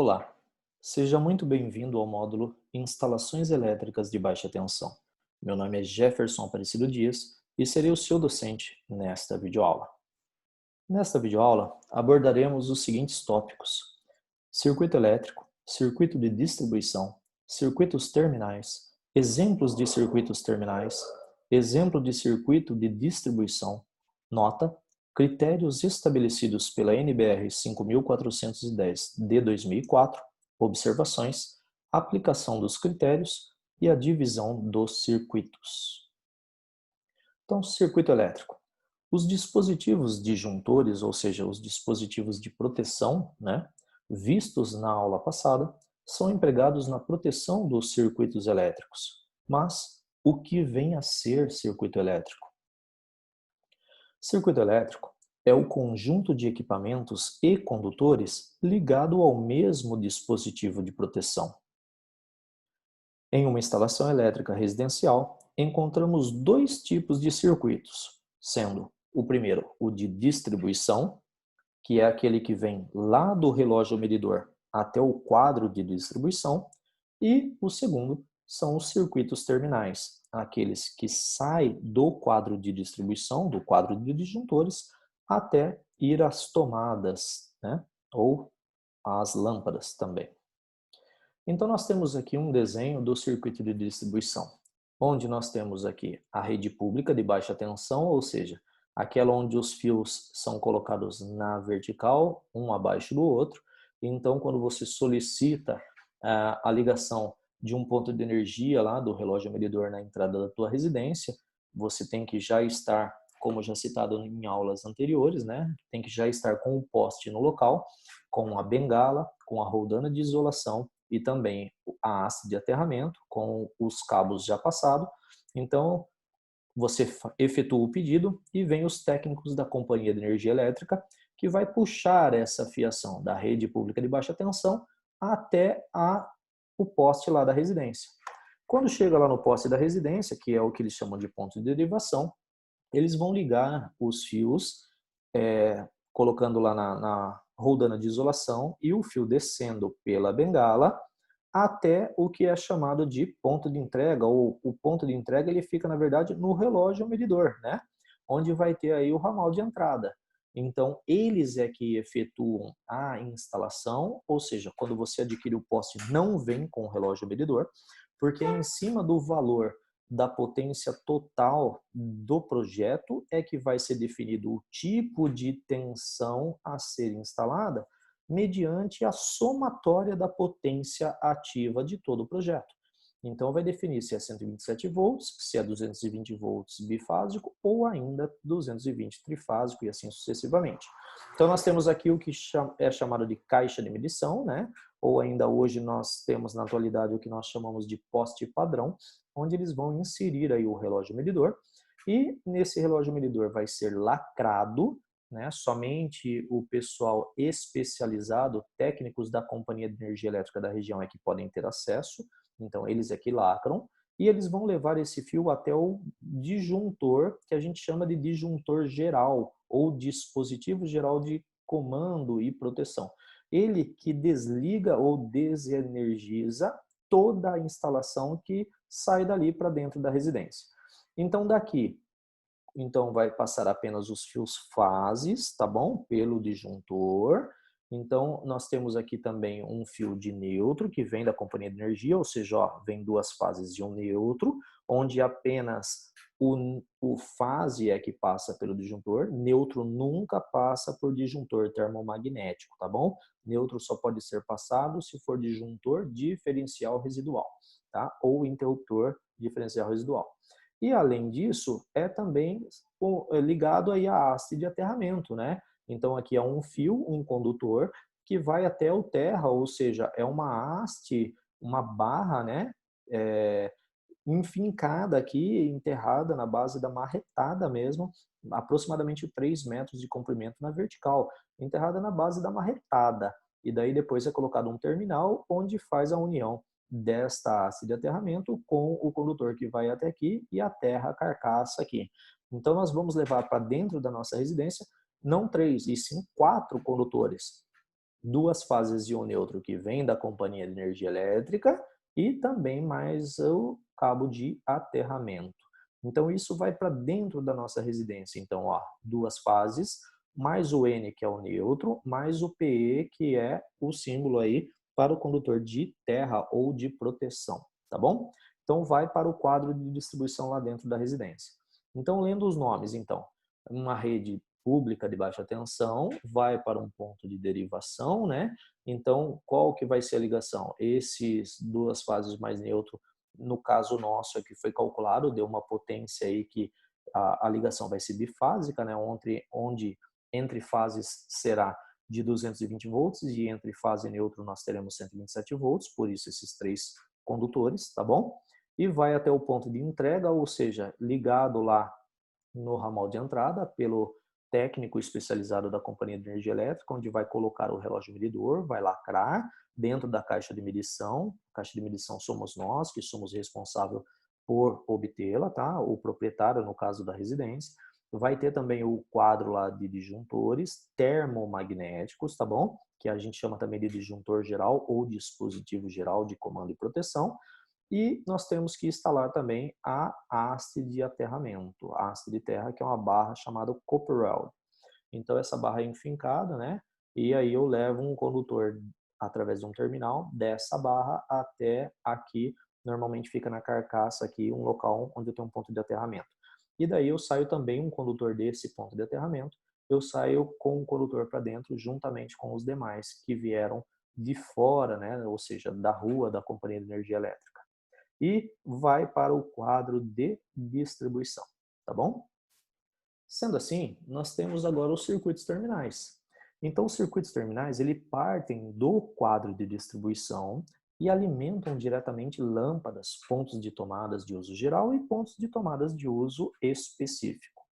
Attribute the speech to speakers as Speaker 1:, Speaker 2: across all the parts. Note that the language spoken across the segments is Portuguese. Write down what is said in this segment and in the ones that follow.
Speaker 1: Olá, seja muito bem-vindo ao módulo Instalações Elétricas de Baixa Tensão. Meu nome é Jefferson Aparecido Dias e serei o seu docente nesta videoaula. Nesta videoaula, abordaremos os seguintes tópicos: circuito elétrico, circuito de distribuição, circuitos terminais, exemplos de circuitos terminais, exemplo de circuito de distribuição, nota, critérios estabelecidos pela NBR 5410 de 2004, observações, aplicação dos critérios e a divisão dos circuitos. Então, circuito elétrico. Os dispositivos disjuntores, ou seja, os dispositivos de proteção, vistos na aula passada, são empregados na proteção dos circuitos elétricos. Mas o que vem a ser circuito elétrico? Circuito elétrico é o conjunto de equipamentos e condutores ligado ao mesmo dispositivo de proteção. Em uma instalação elétrica residencial, encontramos dois tipos de circuitos, sendo o primeiro o de distribuição, que é aquele que vem lá do relógio medidor até o quadro de distribuição, e o segundo são os circuitos terminais, aqueles que saem do quadro de distribuição, do quadro de disjuntores, até ir às tomadas, ou às lâmpadas também. Então, nós temos aqui um desenho do circuito de distribuição, onde nós temos aqui a rede pública de baixa tensão, ou seja, aquela onde os fios são colocados na vertical, um abaixo do outro. Então, quando você solicita a ligação de um ponto de energia lá do relógio medidor na entrada da tua residência, você tem que já estar, como já citado em aulas anteriores, tem que já estar com o poste no local, com a bengala, com a roldana de isolação e também a haste de aterramento com os cabos já passados. Então, você efetua o pedido e vem os técnicos da Companhia de Energia Elétrica que vai puxar essa fiação da rede pública de baixa tensão até o poste lá da residência. Quando chega lá no poste da residência, que é o que eles chamam de ponto de derivação, eles vão ligar os fios, colocando lá na roldana de isolação e o fio descendo pela bengala até o que é chamado de ponto de entrega, ou o ponto de entrega ele fica, na verdade, no relógio medidor, onde vai ter aí o ramal de entrada. Então, eles é que efetuam a instalação, ou seja, quando você adquire o poste, não vem com o relógio medidor, porque em cima do valor da potência total do projeto é que vai ser definido o tipo de tensão a ser instalada mediante a somatória da potência ativa de todo o projeto. Então, vai definir se é 127 volts, se é 220 volts bifásico ou ainda 220 trifásico e assim sucessivamente. Então, nós temos aqui o que é chamado de caixa de medição, ou ainda hoje nós temos na atualidade o que nós chamamos de poste padrão, onde eles vão inserir aí o relógio medidor e nesse relógio medidor vai ser lacrado, somente o pessoal especializado, técnicos da Companhia de Energia Elétrica da região é que podem ter acesso, então eles é que lacram, e eles vão levar esse fio até o disjuntor, que a gente chama de disjuntor geral, ou dispositivo geral de comando e proteção. Ele que desliga ou desenergiza toda a instalação que sai dali para dentro da residência. Então daqui, vai passar apenas os fios fases, tá bom? Pelo disjuntor. Então, nós temos aqui também um fio de neutro, que vem da companhia de energia, ou seja, vem duas fases de um neutro, onde apenas o fase é que passa pelo disjuntor, neutro nunca passa por disjuntor termomagnético, tá bom? Neutro só pode ser passado se for disjuntor diferencial residual, tá? Ou interruptor diferencial residual. E, além disso, é também ligado aí à haste de aterramento, Então, aqui é um fio, um condutor, que vai até o terra, ou seja, é uma haste, uma barra, enfincada aqui, enterrada na base da marretada mesmo, aproximadamente 3 metros de comprimento na vertical, enterrada na base da marretada. E daí depois é colocado um terminal onde faz a união desta haste de aterramento com o condutor que vai até aqui e aterra a carcaça aqui. Então nós vamos levar para dentro da nossa residência não 3, e sim 4 condutores. duas fases de íon neutro que vem da companhia de energia elétrica e também mais o cabo de aterramento. Então, isso vai para dentro da nossa residência. Então, ó, duas fases, mais o N, que é o neutro, mais o PE, que é o símbolo aí para o condutor de terra ou de proteção, tá bom? Então, vai para o quadro de distribuição lá dentro da residência. Então, lendo os nomes, então, uma rede pública de baixa tensão vai para um ponto de derivação, né? Então, qual que vai ser a ligação? Esses duas fases mais neutro, no caso nosso aqui foi calculado, deu uma potência aí que a ligação vai ser bifásica, né? Onde entre fases será de 220 volts e entre fase neutro nós teremos 127 volts, por isso esses três condutores, tá bom? E vai até o ponto de entrega, ou seja, ligado lá no ramal de entrada pelo técnico especializado da companhia de energia elétrica, onde vai colocar o relógio medidor, vai lacrar dentro da caixa de medição. A caixa de medição somos nós, que somos responsáveis por obtê-la, tá? O proprietário, no caso da residência. Vai ter também o quadro lá de disjuntores termomagnéticos, tá bom? Que a gente chama também de disjuntor geral ou dispositivo geral de comando e proteção. E nós temos que instalar também a haste de aterramento, a haste de terra, que é uma barra chamada copper weld. Então, essa barra é enfincada, né? E aí eu levo um condutor através de um terminal dessa barra até aqui, normalmente fica na carcaça aqui, um local onde eu tenho um ponto de aterramento. E daí eu saio também um condutor desse ponto de aterramento, eu saio com o condutor para dentro, juntamente com os demais que vieram de fora, né? Ou seja, da rua da companhia de energia elétrica e vai para o quadro de distribuição, tá bom? Sendo assim, nós temos agora os circuitos terminais. Então, os circuitos terminais, ele partem do quadro de distribuição e alimentam diretamente lâmpadas, pontos de tomadas de uso geral e pontos de tomadas de uso específico.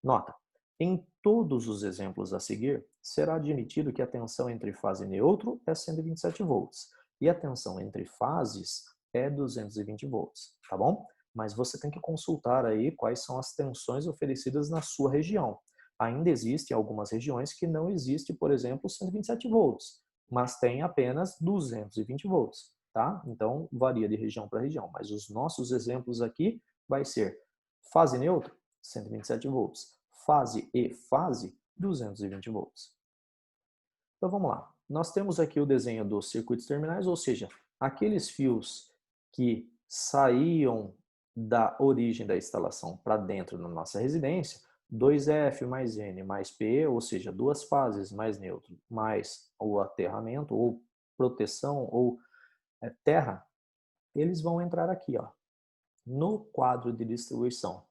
Speaker 1: Nota, em todos os exemplos a seguir, será admitido que a tensão entre fase neutro é 127 volts e a tensão entre fases é 220 volts, tá bom? Mas você tem que consultar aí quais são as tensões oferecidas na sua região. Ainda existem algumas regiões que não existe, por exemplo, 127 volts, mas tem apenas 220 volts, tá? Então, varia de região para região, mas os nossos exemplos aqui vai ser fase neutra, 127 volts, fase e fase, 220 volts. Então vamos lá. Nós temos aqui o desenho dos circuitos terminais, ou seja, aqueles fios que saíam da origem da instalação para dentro da nossa residência, 2F mais N mais P, ou seja, duas fases mais neutro, mais o aterramento ou proteção ou terra, eles vão entrar aqui, ó, no quadro de distribuição.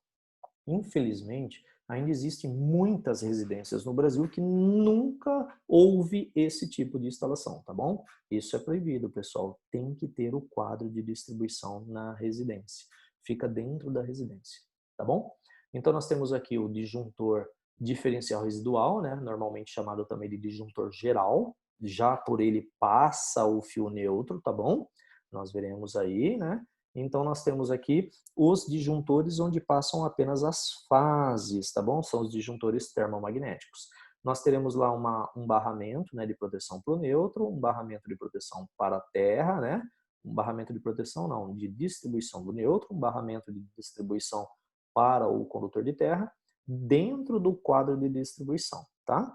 Speaker 1: Infelizmente, ainda existem muitas residências no Brasil que nunca houve esse tipo de instalação, tá bom? Isso é proibido, pessoal. Tem que ter o quadro de distribuição na residência. Fica dentro da residência, tá bom? Então, nós temos aqui o disjuntor diferencial residual, né? Normalmente chamado também de disjuntor geral. Já por ele passa o fio neutro, tá bom? Nós veremos aí, né? Então, nós temos aqui os disjuntores onde passam apenas as fases, tá bom? São os disjuntores termomagnéticos. Nós teremos lá um barramento, né, de proteção para o neutro, um barramento de proteção para a terra, né? Um barramento de proteção não, de distribuição do neutro, um barramento de distribuição para o condutor de terra, dentro do quadro de distribuição, tá?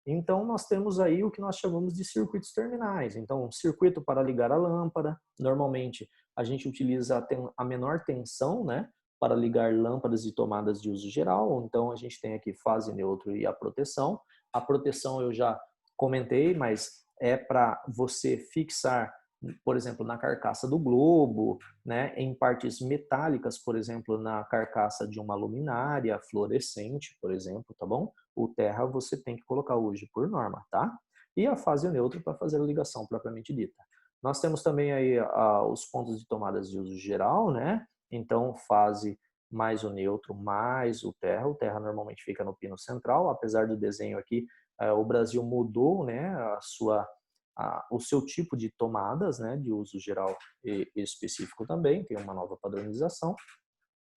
Speaker 1: Então, nós temos aí o que nós chamamos de circuitos terminais. Então, um circuito para ligar a lâmpada, normalmente a gente utiliza a menor tensão, né, para ligar lâmpadas e tomadas de uso geral. Então, a gente tem aqui fase neutro e a proteção. A proteção eu já comentei, mas é para você fixar, por exemplo, na carcaça do globo, né, em partes metálicas, por exemplo, na carcaça de uma luminária fluorescente, por exemplo, tá bom? O terra você tem que colocar hoje por norma, tá? E a fase neutro para fazer a ligação propriamente dita. Nós temos também aí os pontos de tomadas de uso geral, né? Então, fase mais o neutro, mais o terra. O terra normalmente fica no pino central, apesar do desenho aqui, o Brasil mudou, né, o seu tipo de tomadas, né, de uso geral e específico também, tem uma nova padronização.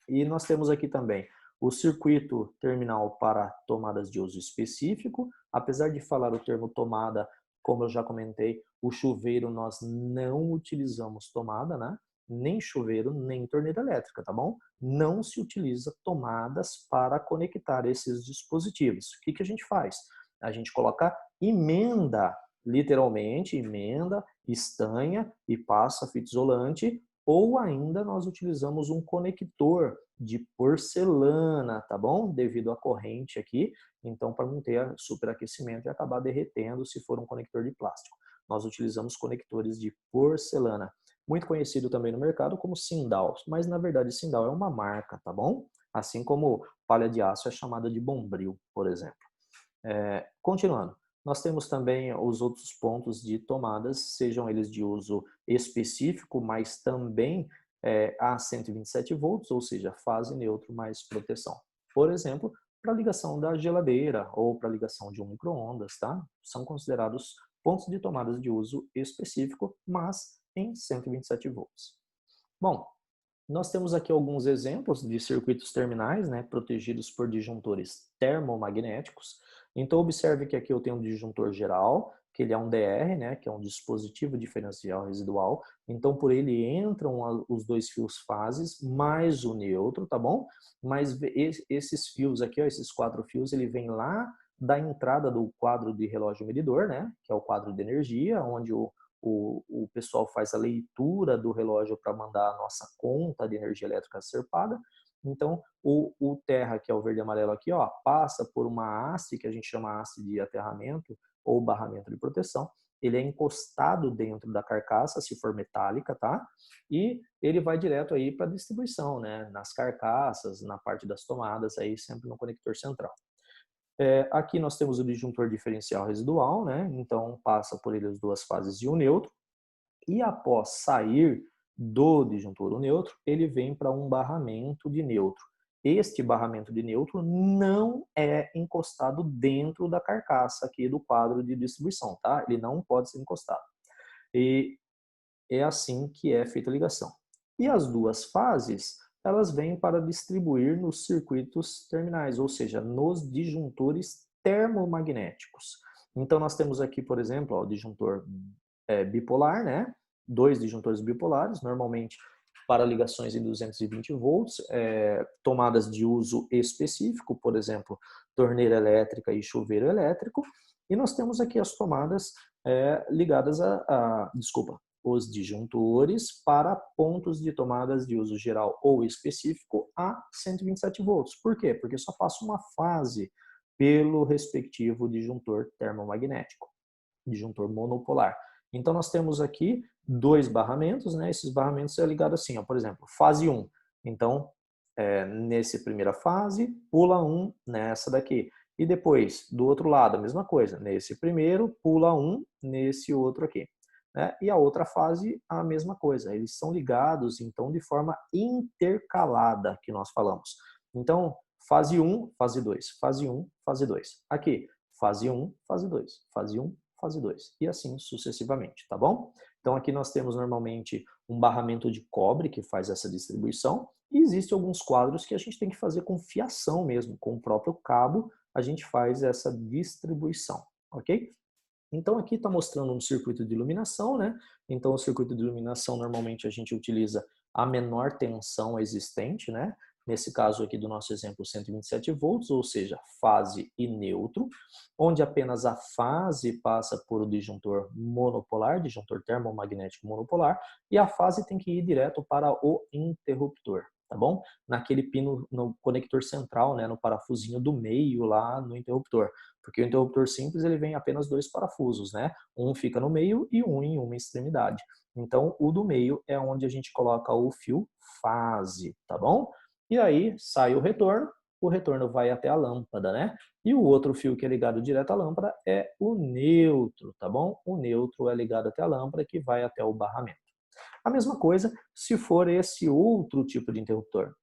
Speaker 1: E nós temos aqui também o circuito terminal para tomadas de uso específico. Apesar de falar o termo tomada Como eu já comentei, o chuveiro nós não utilizamos tomada, né? Nem chuveiro, nem torneira elétrica, tá bom? Não se utiliza tomadas para conectar esses dispositivos. O que que a gente faz? A gente coloca emenda, literalmente, emenda, estanha e passa fita isolante, ou ainda nós utilizamos um conector de porcelana, tá bom? Devido à corrente aqui, então para não ter superaquecimento e acabar derretendo se for um conector de plástico. Nós utilizamos conectores de porcelana, muito conhecido também no mercado como Sindal, mas na verdade Sindal é uma marca, tá bom? Assim como palha de aço é chamada de Bombril, por exemplo. Continuando, nós temos também os outros pontos de tomadas, sejam eles de uso específico, mas também a 127 volts, ou seja, fase neutro mais proteção. Por exemplo, para ligação da geladeira ou para ligação de um micro-ondas, tá? São considerados pontos de tomadas de uso específico, mas em 127 volts. Bom, nós temos aqui alguns exemplos de circuitos terminais, né, protegidos por disjuntores termomagnéticos. Então, observe que aqui eu tenho um disjuntor geral, que ele é um DR, né, que é um dispositivo diferencial residual. Então, por ele entram os dois fios fases, mais o neutro, tá bom? Mas esses fios aqui, ó, esses 4 fios, ele vem lá da entrada do quadro de relógio medidor, né, que é o quadro de energia, onde o pessoal faz a leitura do relógio para mandar a nossa conta de energia elétrica ser paga. Então, o terra, que é o verde e amarelo aqui, ó, passa por uma haste, que a gente chama haste de aterramento ou barramento de proteção. Ele é encostado dentro da carcaça, se for metálica, tá? E ele vai direto aí para a distribuição, né? Nas carcaças, na parte das tomadas, aí sempre no conector central. Aqui nós temos o disjuntor diferencial residual, né? Então passa por ele as duas fases e o neutro. E após sair do disjuntor o neutro, ele vem para um barramento de neutro. Este barramento de neutro não é encostado dentro da carcaça aqui do quadro de distribuição, tá? Ele não pode ser encostado. E é assim que é feita a ligação. E as duas fases, elas vêm para distribuir nos circuitos terminais, ou seja, nos disjuntores termomagnéticos. Então, nós temos aqui, por exemplo, ó, o disjuntor bipolar, né? 2 disjuntores bipolares, normalmente para ligações em 220 volts, tomadas de uso específico, por exemplo, torneira elétrica e chuveiro elétrico. E nós temos aqui as tomadas ligadas desculpa, os disjuntores para pontos de tomadas de uso geral ou específico a 127 volts. Por quê? Porque só passa uma fase pelo respectivo disjuntor termomagnético, disjuntor monopolar. Então, nós temos aqui 2 barramentos, né? Esses barramentos é ligado assim, ó, por exemplo, fase 1. Então, nessa primeira fase, pula 1 nessa daqui. E depois, do outro lado, a mesma coisa. Nesse primeiro, pula 1 nesse outro aqui. Né? E a outra fase, a mesma coisa. Eles são ligados, então, de forma intercalada, que nós falamos. Então, fase 1, fase 2, fase 1, fase 2. Aqui, fase 1, fase 2, fase 1, fase 2. E assim sucessivamente, tá bom? Então, aqui nós temos normalmente um barramento de cobre que faz essa distribuição. E existem alguns quadros que a gente tem que fazer com fiação mesmo, com o próprio cabo, a gente faz essa distribuição, ok? Então aqui está mostrando um circuito de iluminação, né? Então o circuito de iluminação normalmente a gente utiliza a menor tensão existente, né? Nesse caso aqui do nosso exemplo 127 volts, ou seja, fase e neutro, onde apenas a fase passa por o disjuntor monopolar, disjuntor termomagnético monopolar, e a fase tem que ir direto para o interruptor, tá bom? Naquele pino, no conector central, né? No parafusinho do meio lá no interruptor. Porque o interruptor simples ele vem apenas 2 parafusos, né? Um fica no meio e um em uma extremidade. Então, o do meio é onde a gente coloca o fio fase, tá bom? E aí sai o retorno vai até a lâmpada, né? E o outro fio que é ligado direto à lâmpada é o neutro, tá bom? O neutro é ligado até a lâmpada que vai até o barramento. A mesma coisa se for esse outro tipo de interruptor.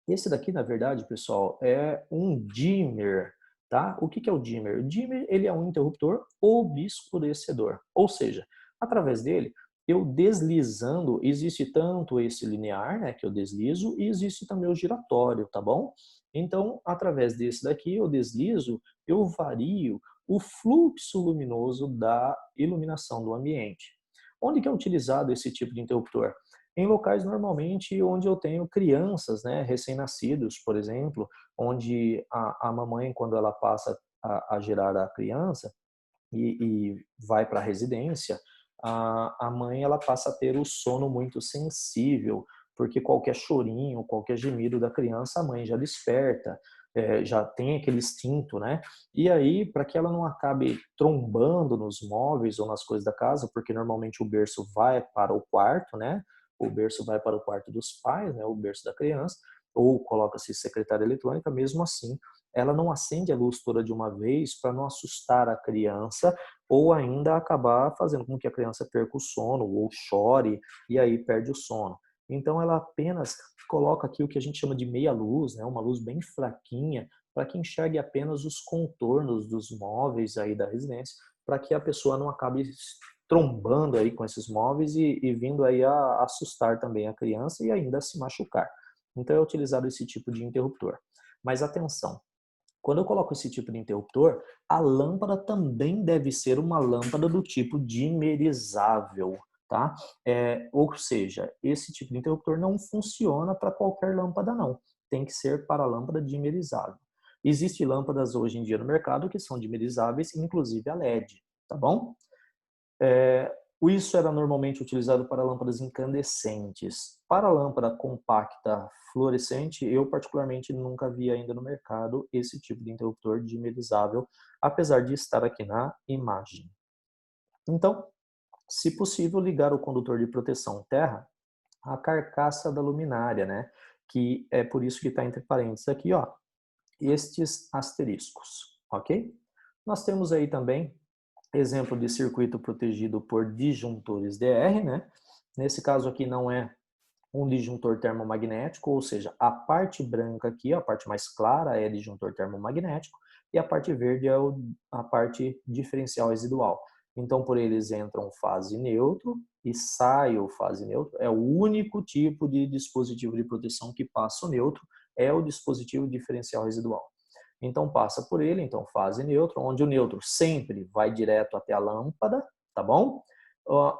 Speaker 1: Esse daqui, na verdade, pessoal, é um dimmer, tá? O que é o dimmer? O dimmer, ele é um interruptor obscurecedor, ou seja, através dele, eu deslizando, existe tanto esse linear, né, que eu deslizo, e existe também o giratório, tá bom? Então, através desse daqui, eu deslizo, eu vario o fluxo luminoso da iluminação do ambiente. Onde que é utilizado esse tipo de interruptor? Em locais normalmente onde eu tenho crianças, né, recém-nascidos, por exemplo, onde a mamãe, quando ela passa a gerar a criança e vai para a residência, a mãe ela passa a ter o sono muito sensível, porque qualquer chorinho, qualquer gemido da criança, a mãe já desperta, já tem aquele instinto, né? E aí, para que ela não acabe trombando nos móveis ou nas coisas da casa, porque normalmente o berço vai para o quarto, né? O berço vai para o quarto dos pais, né? O berço da criança, ou coloca-se secretária eletrônica, mesmo assim, ela não acende a luz toda de uma vez para não assustar a criança ou ainda acabar fazendo com que a criança perca o sono ou chore e aí perde o sono. Então ela apenas coloca aqui o que a gente chama de meia luz, né, uma luz bem fraquinha, para que enxergue apenas os contornos dos móveis aí da residência, para que a pessoa não acabe trombando aí com esses móveis e vindo aí a assustar também a criança e ainda se machucar. Então é utilizado esse tipo de interruptor. Mas atenção, quando eu coloco esse tipo de interruptor, a lâmpada também deve ser uma lâmpada do tipo dimerizável, tá? Ou seja, esse tipo de interruptor não funciona para qualquer lâmpada, não. Tem que ser para a lâmpada dimerizável. Existem lâmpadas hoje em dia no mercado que são dimerizáveis, inclusive a LED, tá bom? Isso era normalmente utilizado para lâmpadas incandescentes. Para a lâmpada compacta fluorescente, eu particularmente nunca vi ainda no mercado esse tipo de interruptor dimerizável, apesar de estar aqui na imagem. Então, se possível, ligar o condutor de proteção terra à carcaça da luminária, né? Que é por isso que está entre parênteses aqui, ó, estes asteriscos, ok? Nós temos aí também exemplo de circuito protegido por disjuntores DR, né? Nesse caso aqui não é um disjuntor termomagnético, ou seja, a parte branca aqui, a parte mais clara é disjuntor termomagnético e a parte verde é a parte diferencial residual. Então, por eles entram fase neutro e sai o fase neutro. É o único tipo de dispositivo de proteção que passa o neutro, é o dispositivo diferencial residual. Então passa por ele, então fase neutro, onde o neutro sempre vai direto até a lâmpada, tá bom?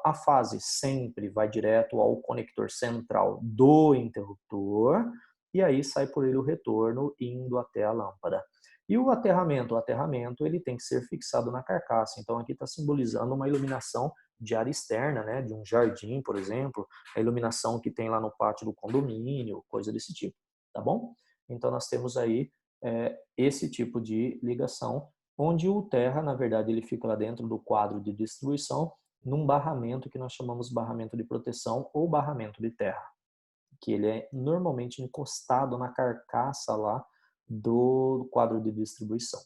Speaker 1: A fase sempre vai direto ao conector central do interruptor e aí sai por ele o retorno indo até a lâmpada. E o aterramento ele tem que ser fixado na carcaça. Então aqui está simbolizando uma iluminação de área externa, né, de um jardim, por exemplo, a iluminação que tem lá no pátio do condomínio, coisa desse tipo, tá bom? Então nós temos aí esse tipo de ligação, onde o terra, na verdade, ele fica lá dentro do quadro de distribuição, num barramento que nós chamamos barramento de proteção ou barramento de terra, que ele é normalmente encostado na carcaça lá do quadro de distribuição.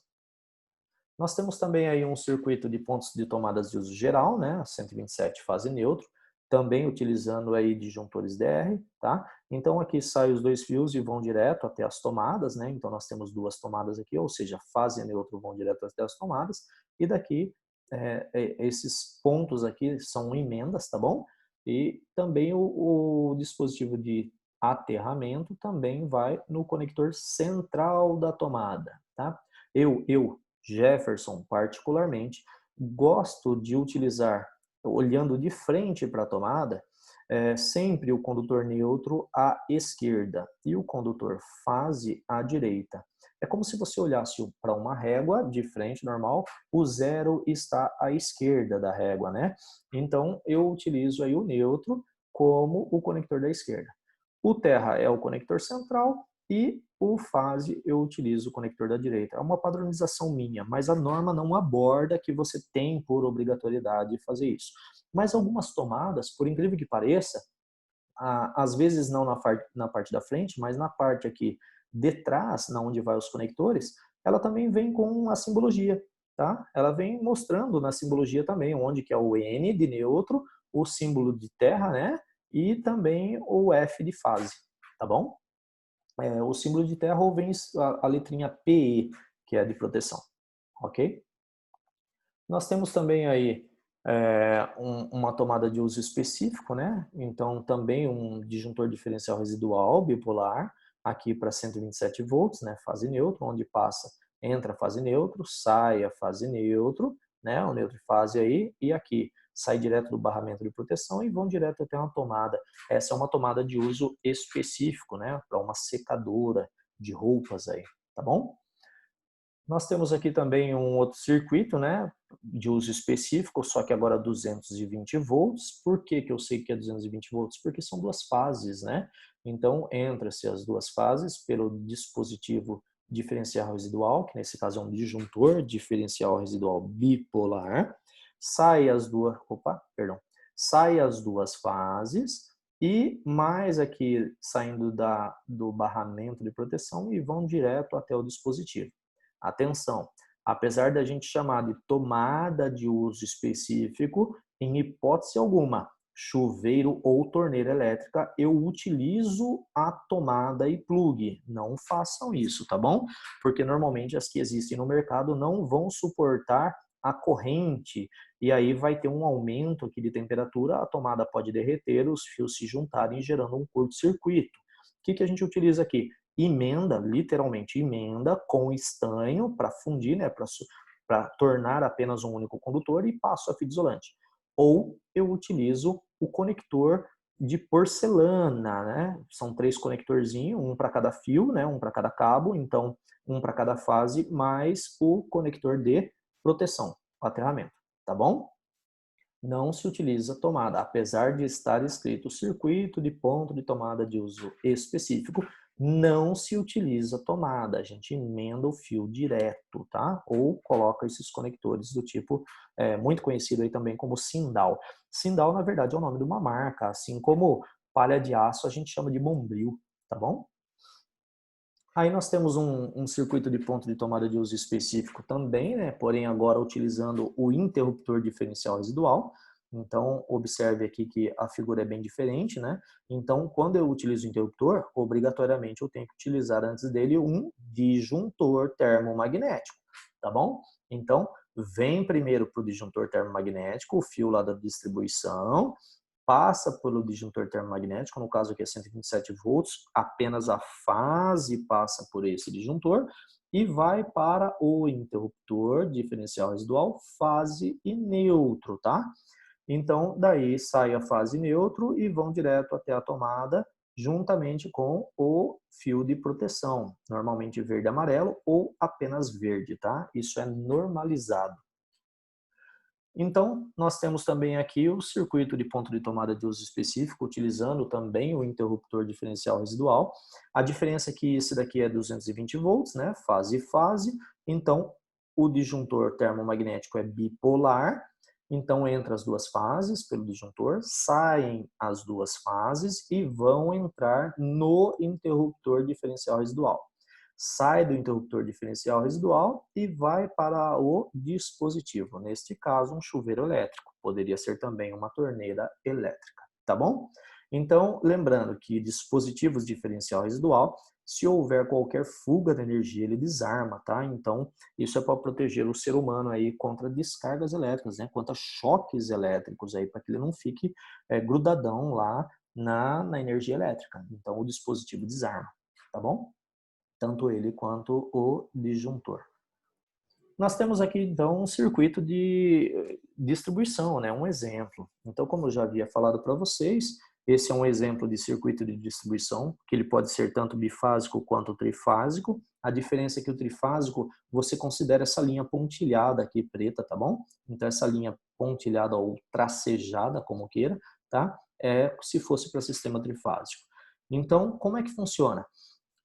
Speaker 1: Nós temos também aí um circuito de pontos de tomadas de uso geral, né, 127 fase neutro, também utilizando aí disjuntores DR, tá? Então aqui saem os dois fios e vão direto até as tomadas, né? Então nós temos duas tomadas aqui, ou seja, fase neutro vão direto até as tomadas, e daqui esses pontos aqui são emendas, tá bom? E também o dispositivo de aterramento também vai no conector central da tomada, tá? Jefferson, particularmente, gosto de utilizar, olhando de frente para a tomada, sempre o condutor neutro à esquerda e o condutor fase à direita. É como se você olhasse para uma régua de frente, normal, o zero está à esquerda da régua, né? Então, eu utilizo aí o neutro como o conector da esquerda. O terra é o conector central e o fase eu utilizo o conector da direita. É uma padronização minha, mas a norma não aborda que você tem por obrigatoriedade fazer isso. Mas algumas tomadas, por incrível que pareça, às vezes não na parte da frente, mas na parte aqui de trás, na onde vai os conectores, ela também vem com a simbologia, tá? Ela vem mostrando na simbologia também onde que é o N de neutro, o símbolo de terra, né? E também o F de fase, tá bom? O símbolo de terra ou vem a letrinha PE, que é de proteção, ok? Nós temos também aí uma tomada de uso específico, né? Então também um disjuntor diferencial residual bipolar, aqui para 127 volts, né? Fase neutra, onde passa entra a fase neutro, sai a fase neutro, né, o neutro e fase aí, e aqui sai direto do barramento de proteção e vão direto até uma tomada. Essa é uma tomada de uso específico, né, para uma secadora de roupas aí, tá bom? Nós temos aqui também um outro circuito, né, de uso específico, só que agora 220 volts. Por que que eu sei que é 220 volts? Porque são duas fases, né? Então, entra-se as duas fases pelo dispositivo diferencial residual, que nesse caso é um disjuntor diferencial residual bipolar. Sai as duas fases e mais aqui saindo do barramento de proteção e vão direto até o dispositivo. Atenção, apesar da gente chamar de tomada de uso específico, em hipótese alguma, chuveiro ou torneira elétrica, eu utilizo a tomada e plug. Não façam isso, tá bom? Porque normalmente as que existem no mercado não vão suportar a corrente e aí vai ter um aumento aqui de temperatura, a tomada pode derreter, os fios se juntarem gerando um curto-circuito. O que a gente utiliza aqui? Emenda, literalmente emenda, com estanho para fundir, né, para tornar apenas um único condutor e passo a fita isolante. Ou eu utilizo o conector de porcelana, né? São 3 conectorzinhos, um para cada fio, né, um para cada cabo, então um para cada fase, mais o conector de proteção, o aterramento, tá bom? Não se utiliza tomada, apesar de estar escrito circuito de ponto de tomada de uso específico, não se utiliza tomada, a gente emenda o fio direto, tá? Ou coloca esses conectores do tipo, muito conhecido aí também como Sindal. Sindal, na verdade, é o nome de uma marca, assim como palha de aço a gente chama de Bombril, tá bom? Aí nós temos um circuito de ponto de tomada de uso específico também, né? Porém agora utilizando o interruptor diferencial residual. Então, observe aqui que a figura é bem diferente, né? Então, quando eu utilizo o interruptor, obrigatoriamente eu tenho que utilizar antes dele um disjuntor termomagnético, tá bom? Então, vem primeiro para o disjuntor termomagnético, o fio lá da distribuição, passa pelo disjuntor termomagnético, no caso aqui é 127 volts, apenas a fase passa por esse disjuntor e vai para o interruptor diferencial residual, fase e neutro, tá? Então, daí sai a fase neutro e vão direto até a tomada, juntamente com o fio de proteção, normalmente verde e amarelo ou apenas verde, tá? Isso é normalizado. Então, nós temos também aqui o circuito de ponto de tomada de uso específico, utilizando também o interruptor diferencial residual. A diferença é que esse daqui é 220 volts, né? Fase e fase. Então, o disjuntor termomagnético é bipolar. Então, entra as duas fases pelo disjuntor, saem as duas fases e vão entrar no interruptor diferencial residual. Sai do interruptor diferencial residual e vai para o dispositivo. Neste caso, um chuveiro elétrico. Poderia ser também uma torneira elétrica, tá bom? Então, lembrando que dispositivos diferencial residual, se houver qualquer fuga de energia, ele desarma, tá? Então, isso é para proteger o ser humano aí contra descargas elétricas, né? Contra choques elétricos aí, para que ele não fique grudadão lá na energia elétrica. Então, o dispositivo desarma, tá bom? Tanto ele quanto o disjuntor. Nós temos aqui, então, um circuito de distribuição, né? Um exemplo. Então, como eu já havia falado para vocês, esse é um exemplo de circuito de distribuição, que ele pode ser tanto bifásico quanto trifásico. A diferença é que o trifásico, você considera essa linha pontilhada aqui, preta, tá bom? Então, essa linha pontilhada ou tracejada, como queira, tá? É se fosse para sistema trifásico. Então, como é que funciona?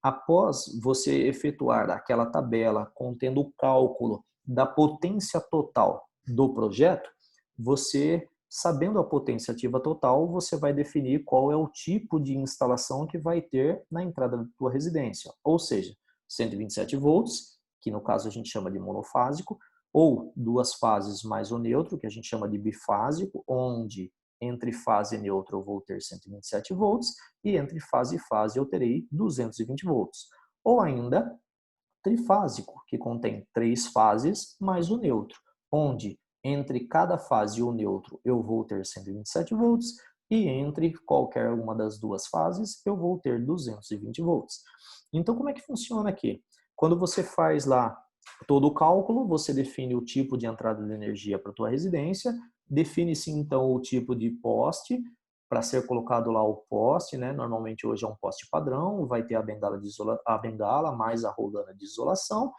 Speaker 1: Após você efetuar aquela tabela contendo o cálculo da potência total do projeto, você, sabendo a potência ativa total, você vai definir qual é o tipo de instalação que vai ter na entrada da tua residência. Ou seja, 127 volts, que no caso a gente chama de monofásico, ou duas fases mais o neutro, que a gente chama de bifásico, onde entre fase e neutro eu vou ter 127 volts e entre fase e fase eu terei 220 volts. Ou ainda trifásico, que contém 3 fases mais o neutro, onde entre cada fase e o neutro eu vou ter 127 volts e entre qualquer uma das duas fases eu vou ter 220 volts. Então, como é que funciona aqui? Quando você faz lá todo o cálculo, você define o tipo de entrada de energia para a tua residência, define-se então o tipo de poste, para ser colocado lá o poste, né? Normalmente hoje é um poste padrão, vai ter a bengala, a bengala mais a rolana de isolação,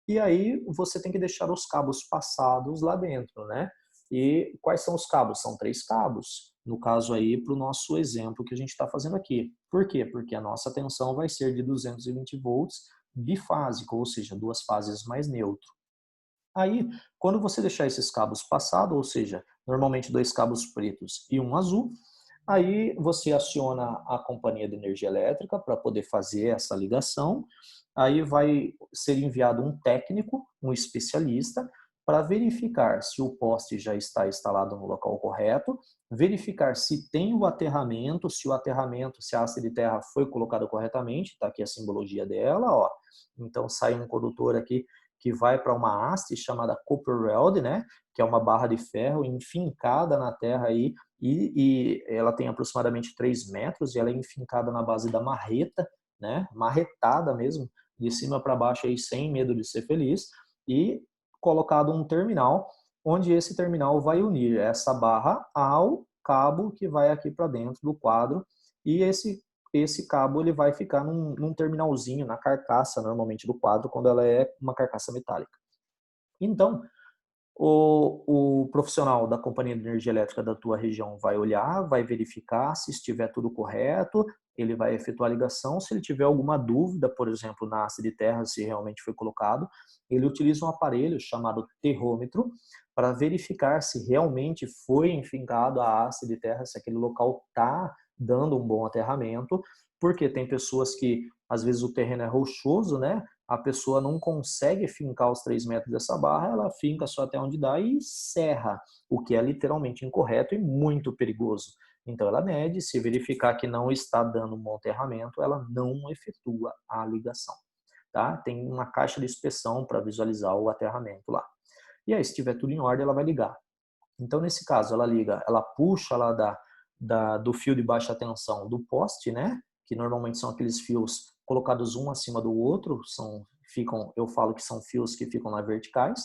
Speaker 1: e aí você tem que deixar os cabos passados lá dentro, né? E quais são os cabos? São 3 cabos, no caso aí para o nosso exemplo que a gente está fazendo aqui. Por quê? Porque a nossa tensão vai ser de 220 volts bifásico, ou seja, 2 fases mais neutro. Aí, quando você deixar esses cabos passados, ou seja, normalmente 2 cabos pretos e um azul, aí você aciona a companhia de energia elétrica para poder fazer essa ligação. Aí vai ser enviado um técnico, um especialista, para verificar se o poste já está instalado no local correto, verificar se tem o aterramento, se o aterramento, se a haste de terra foi colocada corretamente, está aqui a simbologia dela, ó. Então sai um condutor aqui que vai para uma haste chamada copper weld, né, que é uma barra de ferro enfincada na terra aí, e ela tem aproximadamente 3 metros e ela é enfincada na base da marreta, né, marretada mesmo, de cima para baixo aí sem medo de ser feliz, e colocado um terminal, onde esse terminal vai unir essa barra ao cabo que vai aqui para dentro do quadro, e esse cabo ele vai ficar num terminalzinho, na carcaça normalmente do quadro, quando ela é uma carcaça metálica. Então, o profissional da companhia de energia elétrica da tua região vai olhar, vai verificar se estiver tudo correto, ele vai efetuar a ligação. Se ele tiver alguma dúvida, por exemplo, na haste de terra, se realmente foi colocado, ele utiliza um aparelho chamado terrômetro para verificar se realmente foi enfincado a haste de terra, se aquele local está dando um bom aterramento, porque tem pessoas que, às vezes, o terreno é rochoso, né? A pessoa não consegue fincar os 3 metros dessa barra, ela finca só até onde dá e serra, o que é literalmente incorreto e muito perigoso. Então ela mede, se verificar que não está dando um bom aterramento, ela não efetua a ligação. Tá? Tem uma caixa de inspeção para visualizar o aterramento lá. E aí, se estiver tudo em ordem, ela vai ligar. Então, nesse caso, ela liga, ela puxa lá do fio de baixa tensão do poste, né? Que normalmente são aqueles fios colocados um acima do outro, eu falo que são fios que ficam na verticais,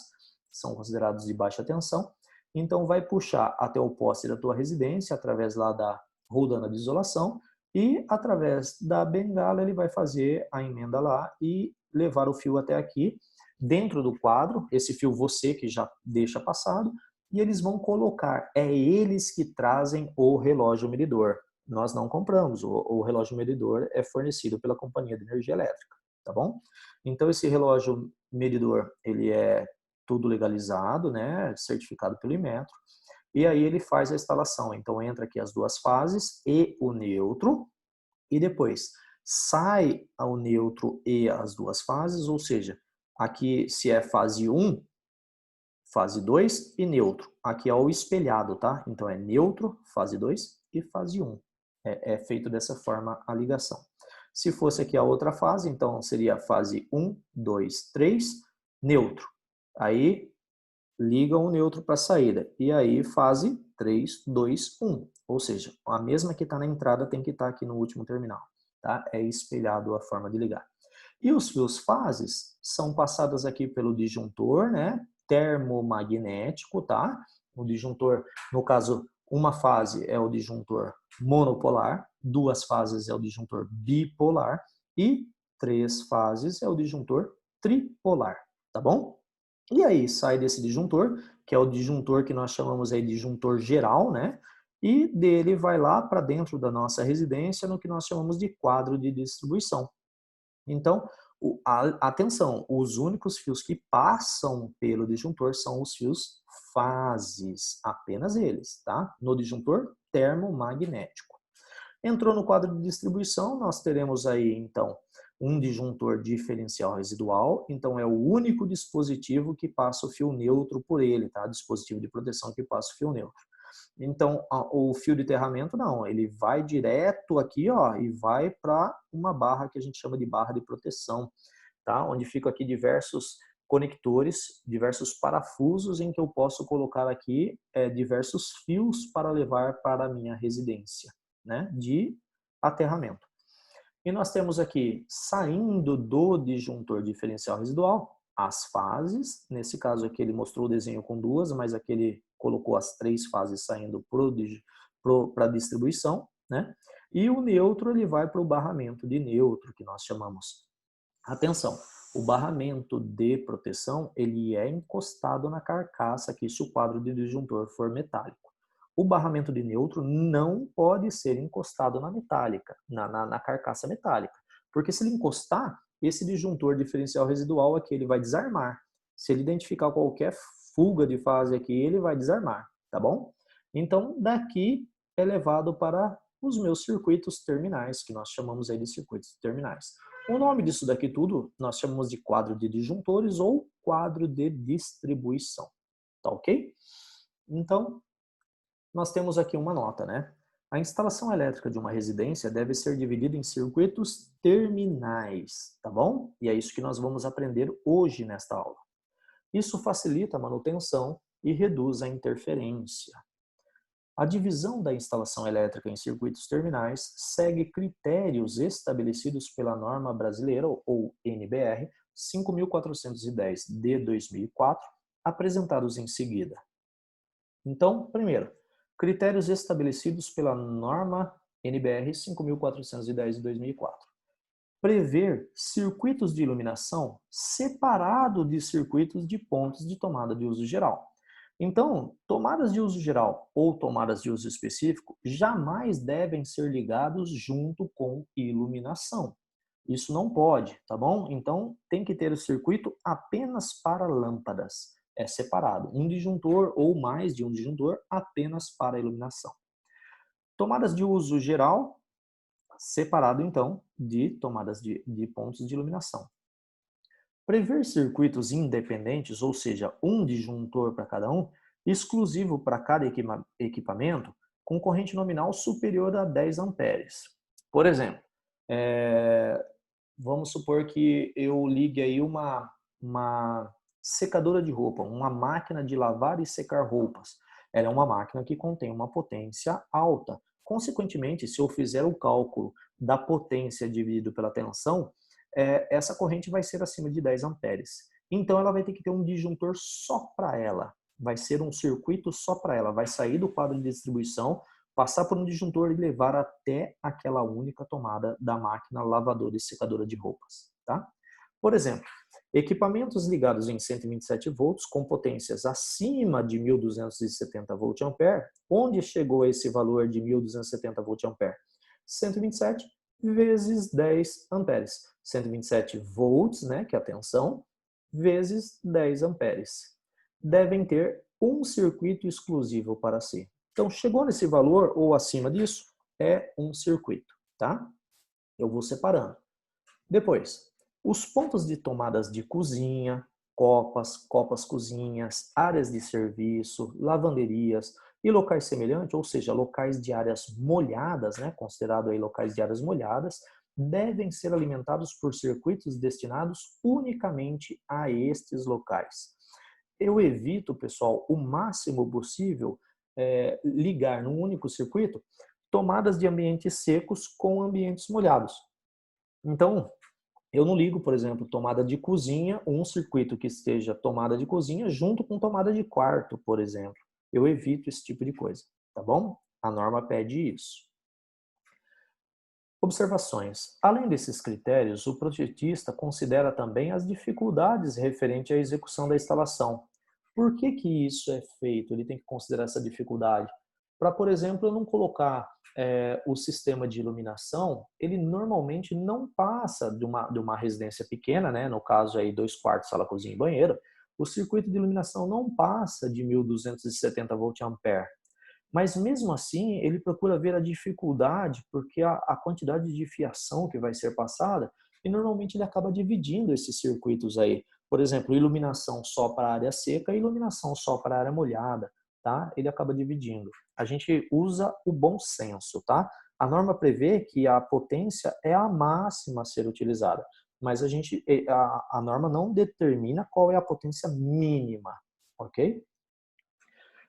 Speaker 1: são considerados de baixa tensão. Então, vai puxar até o poste da tua residência, através lá da roldana de isolação, e através da bengala ele vai fazer a emenda lá e levar o fio até aqui, dentro do quadro, esse fio você que já deixa passado, e eles vão colocar, é eles que trazem o relógio medidor. Nós não compramos, o relógio medidor é fornecido pela companhia de energia elétrica, tá bom? Então esse relógio medidor, ele é tudo legalizado, né, certificado pelo Inmetro, e aí ele faz a instalação. Então entra aqui as 2 fases e o neutro, e depois sai o neutro e as 2 fases, ou seja, aqui se é fase 1, fase 2 e neutro. Aqui é o espelhado, tá? Então é neutro, fase 2 e fase 1. É feito dessa forma a ligação. Se fosse aqui a outra fase, então seria fase 1, 2, 3, neutro. Aí liga o neutro para a saída. E aí fase 3, 2, 1. Ou seja, a mesma que está na entrada tem que estar aqui no último terminal. Tá? É espelhado a forma de ligar. E os fios fases são passadas aqui pelo disjuntor, né? Termomagnético, tá? O disjuntor, no caso, uma fase é o disjuntor monopolar, 2 fases é o disjuntor bipolar e 3 fases é o disjuntor tripolar, tá bom? E aí sai desse disjuntor, que é o disjuntor que nós chamamos aí de disjuntor geral, né? E dele vai lá para dentro da nossa residência, no que nós chamamos de quadro de distribuição. Então, atenção, os únicos fios que passam pelo disjuntor são os fios fases, apenas eles, tá? No disjuntor termomagnético. Entrou no quadro de distribuição, nós teremos aí, então, um disjuntor diferencial residual, então é o único dispositivo que passa o fio neutro por ele, tá? Dispositivo de proteção que passa o fio neutro. Então, o fio de enterramento não, ele vai direto aqui, ó, e vai para uma barra que a gente chama de barra de proteção, tá? Onde ficam aqui diversos conectores, diversos parafusos em que eu posso colocar aqui diversos fios para levar para a minha residência, né? De aterramento. E nós temos aqui, saindo do disjuntor diferencial residual, as fases. Nesse caso aqui ele mostrou o desenho com duas, mas aqui ele colocou as 3 fases saindo para a distribuição, né? E o neutro ele vai para o barramento de neutro, que nós chamamos. Atenção, o barramento de proteção ele é encostado na carcaça aqui se o quadro de disjuntor for metálico. O barramento de neutro não pode ser encostado na metálica, na carcaça metálica, porque se ele encostar, esse disjuntor diferencial residual aqui ele vai desarmar. Se ele identificar qualquer fuga de fase aqui, ele vai desarmar, tá bom? Então, daqui é levado para os meus circuitos terminais, que nós chamamos aí de circuitos terminais. O nome disso daqui tudo nós chamamos de quadro de disjuntores ou quadro de distribuição, tá ok? Então, nós temos aqui uma nota, né? A instalação elétrica de uma residência deve ser dividida em circuitos terminais, tá bom? E é isso que nós vamos aprender hoje nesta aula. Isso facilita a manutenção e reduz a interferência. A divisão da instalação elétrica em circuitos terminais segue critérios estabelecidos pela norma brasileira, ou NBR, 5410 de 2004, apresentados em seguida. Então, primeiro, critérios estabelecidos pela norma NBR 5410 de 2004. Prever circuitos de iluminação separado de circuitos de pontos de tomada de uso geral. Então, tomadas de uso geral ou tomadas de uso específico jamais devem ser ligados junto com iluminação. Isso não pode, tá bom? Então, tem que ter o circuito apenas para lâmpadas. É separado, um disjuntor ou mais de um disjuntor apenas para iluminação. Tomadas de uso geral, separado então de tomadas de pontos de iluminação. Prever circuitos independentes, ou seja, um disjuntor para cada um, exclusivo para cada equipamento, com corrente nominal superior a 10 amperes. Por exemplo, vamos supor que eu ligue aí uma secadora de roupa, uma máquina de lavar e secar roupas. Ela é uma máquina que contém uma potência alta. Consequentemente, se eu fizer o cálculo da potência dividido pela tensão, essa corrente vai ser acima de 10 amperes. Então, ela vai ter que ter um disjuntor só para ela. Vai ser um circuito só para ela. Vai sair do quadro de distribuição, passar por um disjuntor e levar até aquela única tomada da máquina lavadora e secadora de roupas. Tá? Por exemplo, equipamentos ligados em 127 volts com potências acima de 1270 volt-ampere, onde chegou esse valor de 1270 volt-ampere? 127 vezes 10 amperes. 127 volts, né, que é a tensão, vezes 10 amperes. Devem ter um circuito exclusivo para si. Então, chegou nesse valor ou acima disso, é um circuito, tá? Eu vou separando. Depois, os pontos de tomadas de cozinha, copas cozinhas, áreas de serviço, lavanderias e locais semelhantes, ou seja, locais de áreas molhadas, né, considerado aí locais de áreas molhadas, devem ser alimentados por circuitos destinados unicamente a estes locais. Eu evito, pessoal, o máximo possível ligar num único circuito tomadas de ambientes secos com ambientes molhados. Então, eu não ligo, por exemplo, tomada de cozinha, um circuito que esteja tomada de cozinha junto com tomada de quarto, por exemplo. Eu evito esse tipo de coisa, tá bom? A norma pede isso. Observações. Além desses critérios, o projetista considera também as dificuldades referentes à execução da instalação. Por que que isso é feito? Ele tem que considerar essa dificuldade. Para, por exemplo, eu não colocar o sistema de iluminação, ele normalmente não passa de uma residência pequena, né? No caso aí 2 quartos, sala, cozinha e banheiro, o circuito de iluminação não passa de 1270 volt-ampere. Mas mesmo assim, ele procura ver a dificuldade, porque a quantidade de fiação que vai ser passada, e normalmente ele acaba dividindo esses circuitos aí. Por exemplo, iluminação só para a área seca e iluminação só para a área molhada, tá? Ele acaba dividindo. A gente usa o bom senso, tá? A norma prevê que a potência é a máxima a ser utilizada, mas a norma não determina qual é a potência mínima, ok?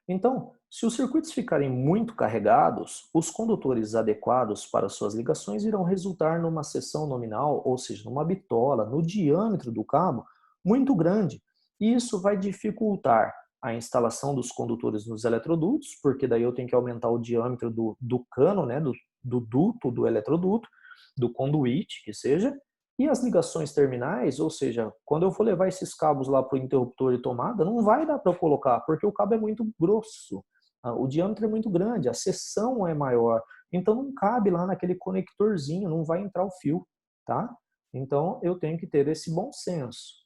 Speaker 1: Então, se os circuitos ficarem muito carregados, os condutores adequados para suas ligações irão resultar numa seção nominal, ou seja, numa bitola, no diâmetro do cabo, muito grande. E isso vai dificultar a instalação dos condutores nos eletrodutos, porque daí eu tenho que aumentar o diâmetro do cano, né, do duto, do eletroduto, do conduíte, que seja, e as ligações terminais, ou seja, quando eu for levar esses cabos lá para o interruptor e tomada, não vai dar para eu colocar, porque o cabo é muito grosso, o diâmetro é muito grande, a seção é maior, então não cabe lá naquele conectorzinho, não vai entrar o fio, tá? Então eu tenho que ter esse bom senso.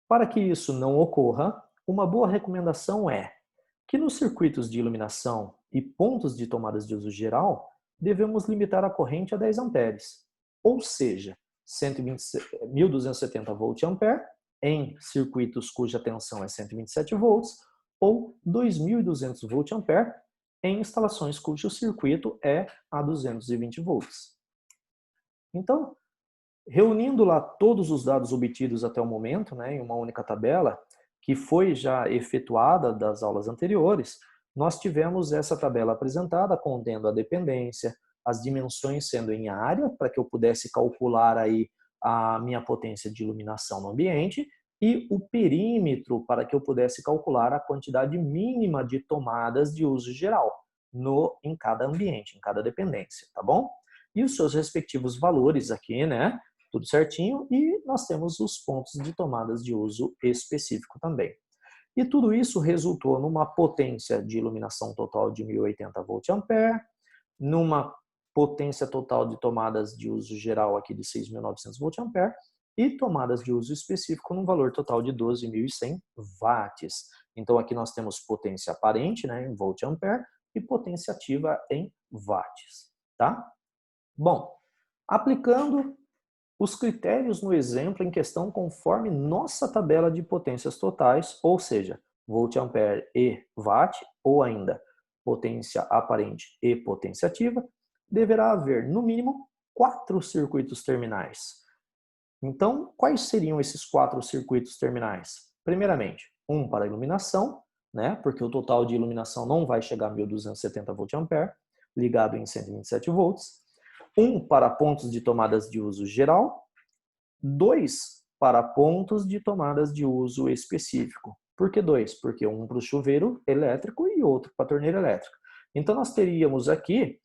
Speaker 1: Para que isso não ocorra, uma boa recomendação é que nos circuitos de iluminação e pontos de tomadas de uso geral, devemos limitar a corrente a 10 amperes, ou seja, 1270 VA em circuitos cuja tensão é 127 volts ou 2200 VA em instalações cujo circuito é a 220 volts. Então, reunindo lá todos os dados obtidos até o momento, né, em uma única tabela, que foi já efetuada das aulas anteriores, nós tivemos essa tabela apresentada contendo a dependência, as dimensões sendo em área, para que eu pudesse calcular aí a minha potência de iluminação no ambiente, e o perímetro para que eu pudesse calcular a quantidade mínima de tomadas de uso geral em cada ambiente, em cada dependência, tá bom? E os seus respectivos valores aqui, né? Tudo certinho, e nós temos os pontos de tomadas de uso específico também. E tudo isso resultou numa potência de iluminação total de 1080 VA, numa potência total de tomadas de uso geral aqui de 6.900 VA e tomadas de uso específico num valor total de 12.100 watts. Então aqui nós temos potência aparente, né, em VA e potência ativa em watts, tá? Bom, aplicando os critérios no exemplo em questão conforme nossa tabela de potências totais, ou seja, volt-ampere e watt, ou ainda potência aparente e potência ativa, deverá haver, no mínimo, 4 circuitos terminais. Então, quais seriam esses 4 circuitos terminais? Primeiramente, um para iluminação, né, porque o total de iluminação não vai chegar a 1270 VA, ligado em 127 volts. Um para pontos de tomadas de uso geral, 2 para pontos de tomadas de uso específico. Por que 2? Porque um para o chuveiro elétrico e outro para a torneira elétrica. Então nós teríamos aqui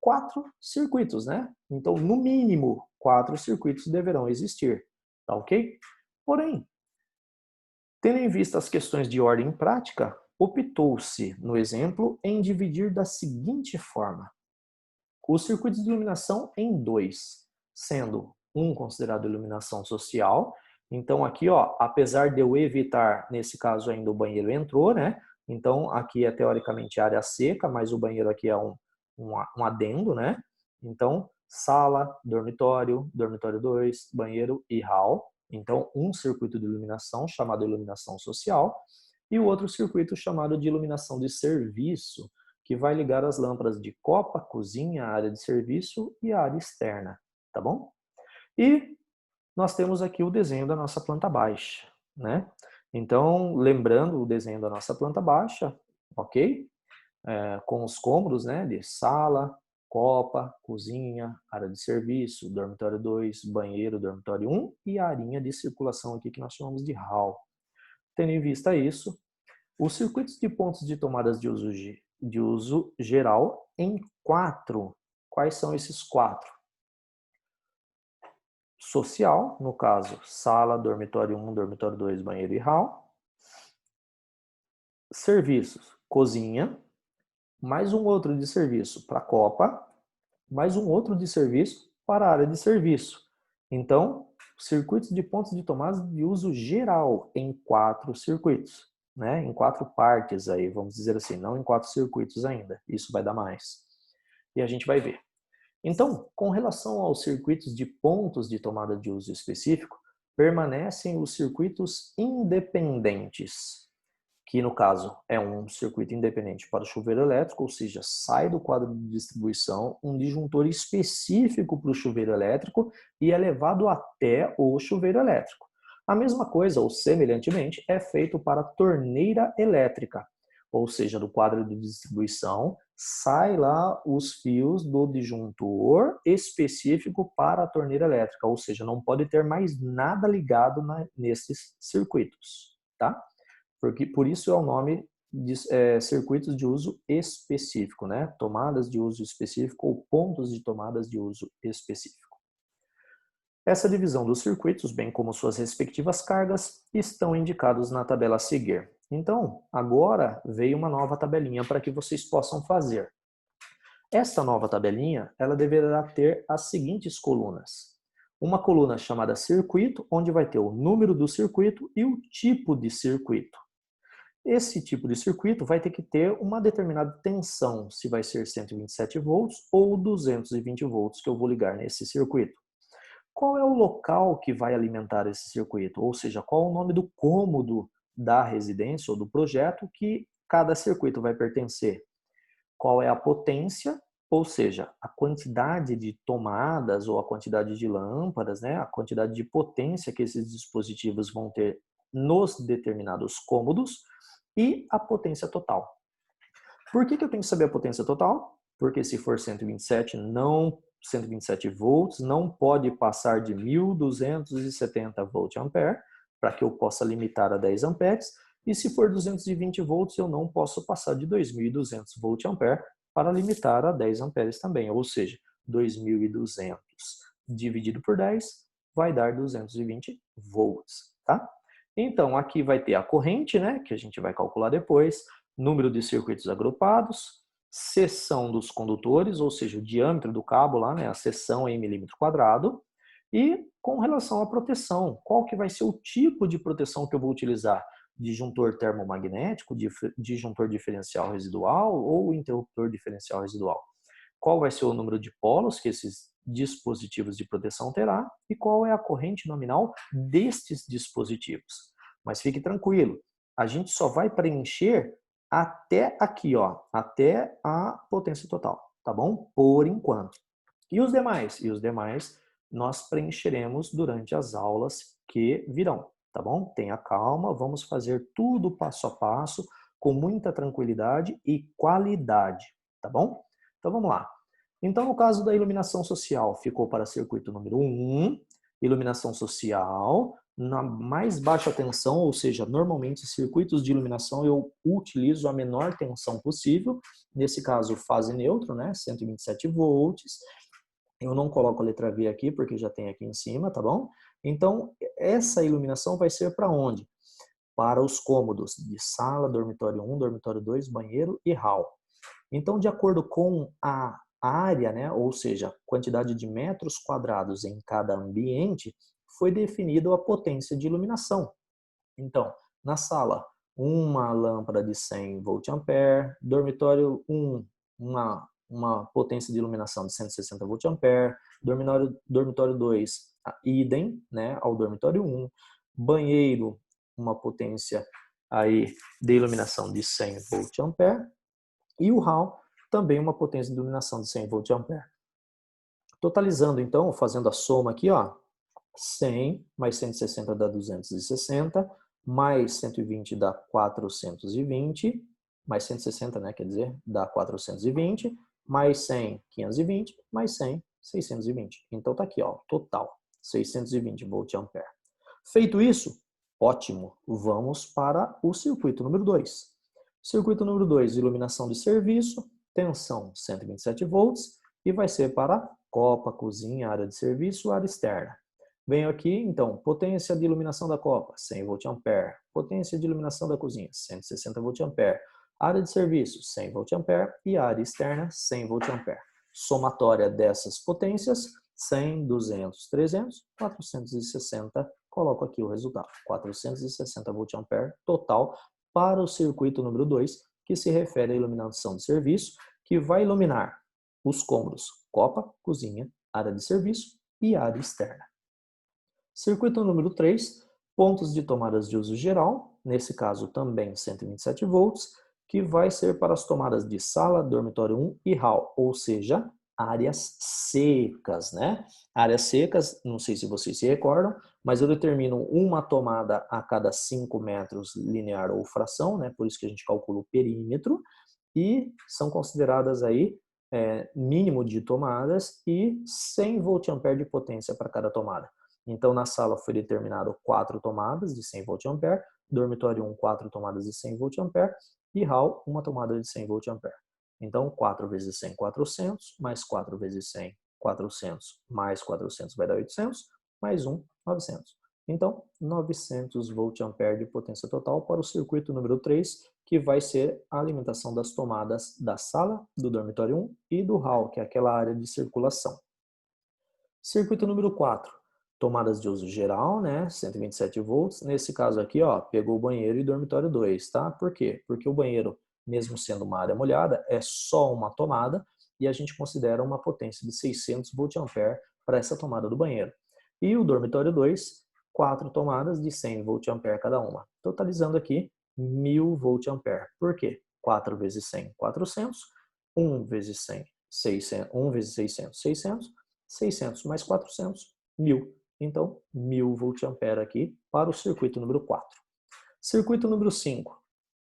Speaker 1: 4 circuitos, né? Então, no mínimo, 4 circuitos deverão existir, tá ok? Porém, tendo em vista as questões de ordem prática, optou-se, no exemplo, em dividir da seguinte forma: os circuitos de iluminação em 2, sendo um considerado iluminação social. Então aqui, ó, apesar de eu evitar, nesse caso ainda o banheiro entrou, né? Então aqui é teoricamente área seca, mas o banheiro aqui é um adendo, né? Então sala, dormitório, dormitório 2, banheiro e hall. Então um circuito de iluminação chamado iluminação social e o outro circuito chamado de iluminação de serviço, que vai ligar as lâmpadas de copa, cozinha, área de serviço e a área externa, tá bom? E nós temos aqui o desenho da nossa planta baixa, né? Então, lembrando o desenho da nossa planta baixa, ok? Com os cômodos, né, de sala, copa, cozinha, área de serviço, dormitório 2, banheiro, dormitório 1 e a arinha de circulação aqui que nós chamamos de hall. Tendo em vista isso, os circuitos de pontos de tomadas de uso geral em 4. Quais são esses 4? Social, no caso, sala, dormitório 1, dormitório 2, banheiro e hall. Serviços, cozinha, mais um outro de serviço para copa, mais um outro de serviço para a área de serviço. Então, circuitos de pontos de tomada de uso geral em 4 circuitos, né? Em 4 partes aí, vamos dizer assim, não em 4 circuitos ainda. Isso vai dar mais. E a gente vai ver. Então, com relação aos circuitos de pontos de tomada de uso específico, permanecem os circuitos independentes, que no caso é um circuito independente para o chuveiro elétrico, ou seja, sai do quadro de distribuição um disjuntor específico para o chuveiro elétrico e é levado até o chuveiro elétrico. A mesma coisa, ou semelhantemente, é feito para a torneira elétrica. ou seja, do quadro de distribuição, sai lá os fios do disjuntor específico para a torneira elétrica, ou seja, não pode ter mais nada ligado nesses circuitos, tá? Porque, por isso é o nome de circuitos de uso específico, né? Tomadas de uso específico ou pontos de tomadas de uso específico. Essa divisão dos circuitos, bem como suas respectivas cargas, estão indicados na tabela a seguir. Então, agora veio uma nova tabelinha para que vocês possam fazer. Esta nova tabelinha, ela deverá ter as seguintes colunas. Uma coluna chamada circuito, onde vai ter o número do circuito e o tipo de circuito. Esse tipo de circuito vai ter que ter uma determinada tensão, se vai ser 127 volts ou 220 volts que eu vou ligar nesse circuito. Qual é o local que vai alimentar esse circuito? Ou seja, qual é o nome do cômodo da residência ou do projeto que cada circuito vai pertencer? Qual é a potência, ou seja, a quantidade de tomadas ou a quantidade de lâmpadas, né? A quantidade de potência que esses dispositivos vão ter nos determinados cômodos e a potência total. Por que eu tenho que saber a potência total? Porque se for 127 volts, não pode passar de 1.270 volt-ampere, para que eu possa limitar a 10 amperes, e se for 220 volts, eu não posso passar de 2.200 volt-ampere para limitar a 10 amperes também, ou seja, 2.200 dividido por 10 vai dar 220 volts, tá? Então, aqui vai ter a corrente, né, que a gente vai calcular depois, número de circuitos agrupados, seção dos condutores, ou seja, o diâmetro do cabo lá, né, a seção em milímetro quadrado, e com relação à proteção, qual que vai ser o tipo de proteção que eu vou utilizar? Disjuntor termomagnético, disjuntor diferencial residual ou interruptor diferencial residual? Qual vai ser o número de polos que esses dispositivos de proteção terá e qual é a corrente nominal destes dispositivos? Mas fique tranquilo, a gente só vai preencher até aqui, ó, até a potência total, tá bom? Por enquanto. E os demais? E os demais nós preencheremos durante as aulas que virão, tá bom? Tenha calma, vamos fazer tudo passo a passo, com muita tranquilidade e qualidade, tá bom? Então vamos lá. Então, no caso da iluminação social, ficou para circuito número 1, iluminação social, na mais baixa tensão, ou seja, normalmente circuitos de iluminação eu utilizo a menor tensão possível, nesse caso fase neutro, né, 127 volts, eu não coloco a letra V aqui porque já tem aqui em cima, tá bom? Então, essa iluminação vai ser para onde? Para os cômodos de sala, dormitório 1, dormitório 2, banheiro e hall. Então, de acordo com a área, né, ou seja, quantidade de metros quadrados em cada ambiente, foi definido a potência de iluminação. Então, na sala, uma lâmpada de 100 volt-ampere, dormitório 1, uma potência de iluminação de 160 volt-ampere, dormitório 2, idem, né, ao dormitório 1, banheiro, uma potência aí de iluminação de 100 volt-ampere, e o hall também uma potência de iluminação de 100 volt-ampere. Totalizando, então, fazendo a soma aqui, ó, 100 mais 160 dá 260, mais 120 dá 420, mais 160, né, quer dizer, dá 420, mais 100, 520, mais 100, 620. Então tá aqui, ó, total, 620 volt-ampere. Feito isso, ótimo, vamos para o circuito número 2. Circuito número 2, iluminação de serviço, tensão 127 volts, e vai ser para copa, cozinha, área de serviço, área externa. Venho aqui, então, potência de iluminação da copa, 100 volt-ampere. Potência de iluminação da cozinha, 160 volt-ampere. Área de serviço, 100 volt-ampere. E área externa, 100 volt-ampere. Somatória dessas potências, 100, 200, 300, 460. Coloco aqui o resultado, 460 volt-ampere total para o circuito número 2, que se refere à iluminação de serviço, que vai iluminar os cômodos copa, cozinha, área de serviço e área externa. Circuito número 3, pontos de tomadas de uso geral, nesse caso também 127 volts, que vai ser para as tomadas de sala, dormitório 1 e hall, ou seja, áreas secas, né? Áreas secas, não sei se vocês se recordam, mas eu determino uma tomada a cada 5 metros linear ou fração, né? Por isso que a gente calcula o perímetro, e são consideradas aí mínimo de tomadas e 100 volt-ampere de potência para cada tomada. Então, na sala foi determinado 4 tomadas de 100 volt-ampere, dormitório 1, 4 tomadas de 100 volt-ampere e hall, uma tomada de 100 volt-ampere. Então, 4 vezes 100, 400, mais 4 vezes 100, 400, mais 400 vai dar 800, mais 1, 900. Então, 900 volt-ampere de potência total para o circuito número 3, que vai ser a alimentação das tomadas da sala, do dormitório 1 e do hall, que é aquela área de circulação. Circuito número 4, tomadas de uso geral, né, 127 volts. Nesse caso aqui, ó, pegou o banheiro e dormitório 2, tá? Por quê? Porque o banheiro, mesmo sendo uma área molhada, é só uma tomada e a gente considera uma potência de 600 volt-ampere para essa tomada do banheiro. E o dormitório 2, 4 tomadas de 100 volt-ampere cada uma, totalizando aqui 1000 volt-ampere. Por quê? 4 vezes 100, 400, 1 vezes 100, 600, 1 vezes 600, 600, 600 mais 400, 1000. Então, 1000 volt-ampere aqui para o circuito número 4. Circuito número 5,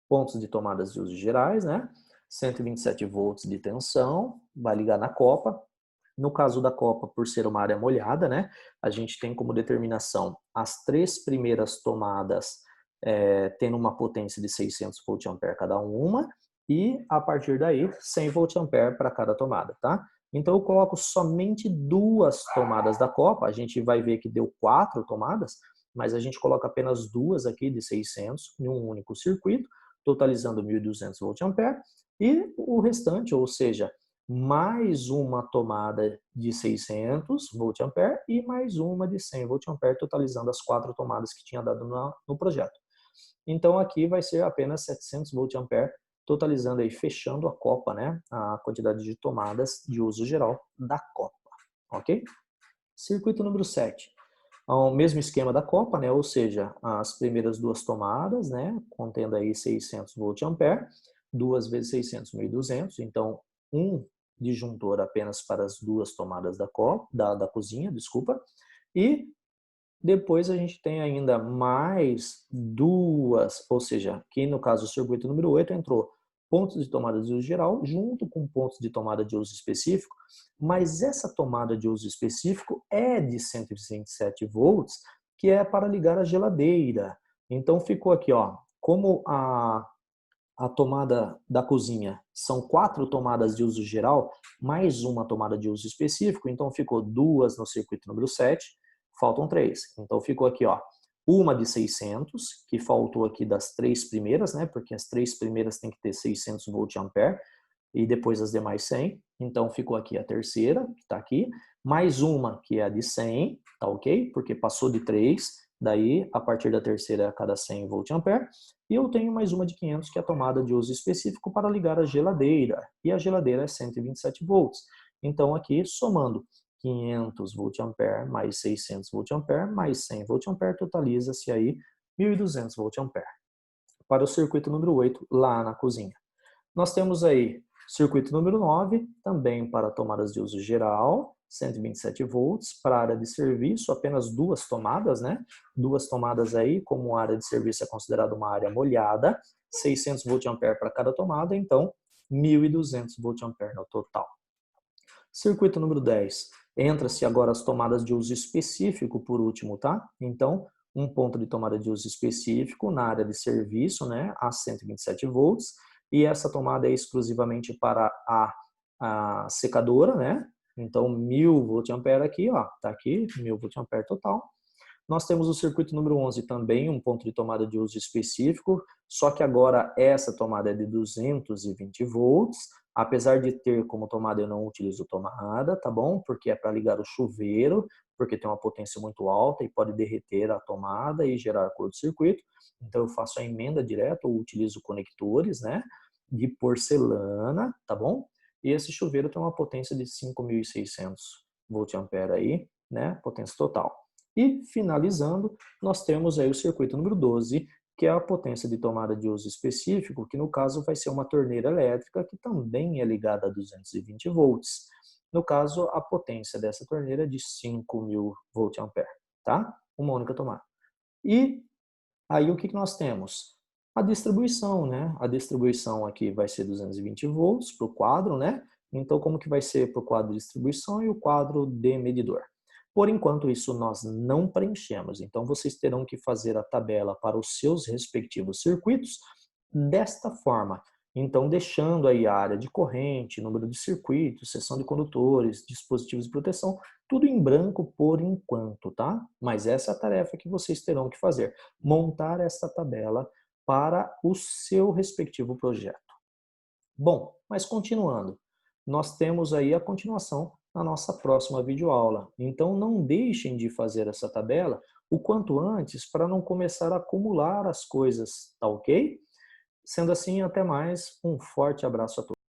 Speaker 1: pontos de tomadas de uso gerais, né? 127 volts de tensão, vai ligar na copa. No caso da copa, por ser uma área molhada, né? A gente tem como determinação as 3 primeiras tomadas tendo uma potência de 600 volt-ampere cada uma e, a partir daí, 100 volt-ampere para cada tomada, tá? Então, eu coloco somente 2 tomadas da copa. A gente vai ver que deu 4 tomadas, mas a gente coloca apenas 2 aqui de 600 em um único circuito, totalizando 1.200 volt-ampere. E o restante, ou seja, mais uma tomada de 600 volt-ampere e mais uma de 100 volt-ampere, totalizando as 4 tomadas que tinha dado no projeto. Então, aqui vai ser apenas 700 volt-ampere, totalizando aí, fechando a copa, né? A quantidade de tomadas de uso geral da copa, ok? Circuito número 7. O mesmo esquema da copa, né? Ou seja, as primeiras 2 tomadas, né? Contendo aí 600 volt-ampere, 2 vezes 600, 1.200. Então, um disjuntor apenas para as 2 tomadas da copa, da cozinha, desculpa. E depois a gente tem ainda mais 2, ou seja, aqui no caso o circuito número 8 entrou pontos de tomada de uso geral junto com pontos de tomada de uso específico, mas essa tomada de uso específico é de 127 volts, que é para ligar a geladeira. Então ficou aqui, ó, como a tomada da cozinha são 4 tomadas de uso geral, mais uma tomada de uso específico, então ficou 2 no circuito número 7, faltam 3. Então ficou aqui, ó, uma de 600, que faltou aqui das 3 primeiras, né? Porque as 3 primeiras tem que ter 600 volt-ampere e depois as demais 100. Então ficou aqui a terceira, que está aqui, mais uma que é a de 100, tá ok? Porque passou de 3, daí a partir da terceira a cada 100 volt-ampere. E eu tenho mais uma de 500, que é a tomada de uso específico para ligar a geladeira. E a geladeira é 127 volts. Então aqui, somando 500 volt-ampere mais 600 volt-ampere mais 100 volt-ampere, totaliza-se aí 1.200 volt-ampere. Para o circuito número 8, lá na cozinha. Nós temos aí circuito número 9, também para tomadas de uso geral, 127 volts. Para a área de serviço, apenas 2 tomadas, né? 2 tomadas aí, como a área de serviço é considerada uma área molhada, 600 volt-ampere para cada tomada, então 1.200 volt-ampere no total. Circuito número 10. Entra-se agora as tomadas de uso específico por último, tá? Então, um ponto de tomada de uso específico na área de serviço, né, a 127 volts, e essa tomada é exclusivamente para a secadora, né? Então, 1000 volt-ampere aqui, ó, tá aqui, 1000 volt-ampere total. Nós temos o circuito número 11 também, um ponto de tomada de uso específico, só que agora essa tomada é de 220 volts, apesar de ter como tomada, eu não utilizo tomada, tá bom? Porque é para ligar o chuveiro, porque tem uma potência muito alta e pode derreter a tomada e gerar curto-circuito. Então eu faço a emenda direta ou utilizo conectores, né, de porcelana, tá bom? E esse chuveiro tem uma potência de 5.600 volt-ampere aí, né, potência total. E, finalizando, nós temos aí o circuito número 12, que é a potência de tomada de uso específico, que no caso vai ser uma torneira elétrica que também é ligada a 220 volts. No caso, a potência dessa torneira é de 5.000 volt-ampere, tá? Uma única tomada. E aí o que nós temos? A distribuição, né? A distribuição aqui vai ser 220 volts para o quadro, né? Então, como que vai ser para o quadro de distribuição e o quadro de medidor? Por enquanto, isso nós não preenchemos. Então, vocês terão que fazer a tabela para os seus respectivos circuitos desta forma. Então, deixando aí a área de corrente, número de circuitos, seção de condutores, dispositivos de proteção, tudo em branco por enquanto, tá? Mas essa é a tarefa que vocês terão que fazer, montar essa tabela para o seu respectivo projeto. Bom, mas continuando, nós temos aí a continuação na nossa próxima videoaula. Então não deixem de fazer essa tabela o quanto antes para não começar a acumular as coisas, tá ok? Sendo assim, até mais, um forte abraço a todos.